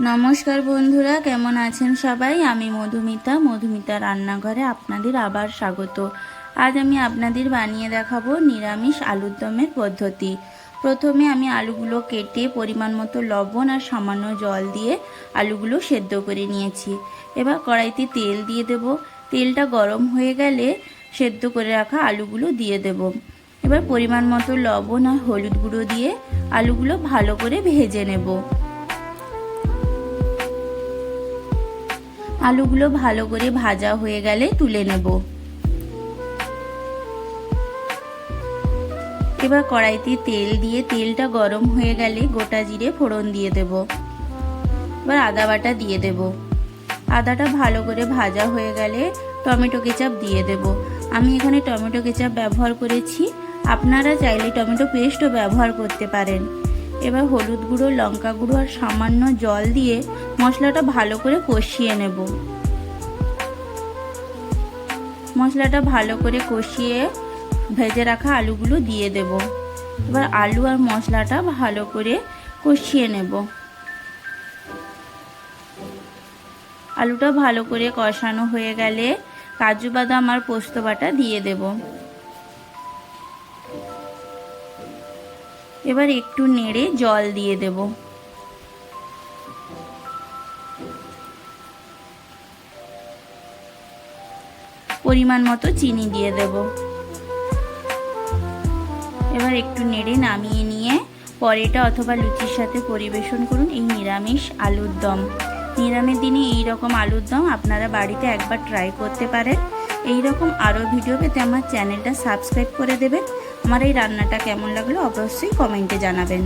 নমস্কার বন্ধুরা, কেমন আছেন সবাই? আমি মধুমিতা রান্নাঘরে আপনাদের আবার স্বাগত। আজ আমি আপনাদের বানিয়ে দেখাবো নিরামিষ আলুর দমের পদ্ধতি। প্রথমে আমি আলুগুলো কেটে পরিমাণ মতো লবণ আর সামান্য জল দিয়ে আলুগুলো সেদ্ধ করে নিয়েছি। এবার কড়াইতে তেল দিয়ে দেব। তেলটা গরম হয়ে গেলে সেদ্ধ করে রাখা আলুগুলো দিয়ে দেব। এবার পরিমাণ মতো লবণ আর হলুদ গুঁড়ো দিয়ে আলুগুলো ভালো করে ভেজে নেব। আলুগুলো ভালো করে ভাজা হয়ে গেলে তুলে নেব। এবার কড়াইতে তেল দিয়ে তেলটা গরম হয়ে গেলে গোটা জিরে ফোড়ন দিয়ে দেব। এবার আদা বাটা দিয়ে দেব। আদাটা ভালো করে ভাজা হয়ে গেলে টমেটো কেচাপ দিয়ে দেব। আমি এখানে টমেটো কেচাপ ব্যবহার করেছি, আপনারা চাইলে টমেটো পেস্টও ব্যবহার করতে পারেন। এবার হলুদ গুঁড়ো, লঙ্কা গুঁড়ো আর সামান্য জল দিয়ে মশলাটা ভালো করে কষিয়ে নেব। মশলাটা ভালো করে কষিয়ে ভেজে রাখা আলুগুলো দিয়ে দেব। এবার আলু আর মশলাটা ভালো করে কষিয়ে নেব। আলুটা ভালো করে কষানো হয়ে গেলে কাজু বাদাম আর পোস্ত বাটা দিয়ে দেব। এবার একটু নেড়ে জল দিয়ে দেব। পরিমাণ মতো চিনি দিয়ে দেব। এবার একটু নেড়ে নামিয়ে নিয়ে পরোটা অথবা লুচির সাথে পরিবেশন করুন এই নিরামিষ আলুর দম। নিরামিষ দিনে এই রকম আলুর দম আপনারা বাড়িতে একবার ট্রাই করতে পারেন। এই রকম আরও ভিডিও পেতে আমার চ্যানেলটা সাবস্ক্রাইব করে দেবেন। আমার এই রান্নাটা কেমন লাগলো অবশ্যই কমেন্টে জানাবেন।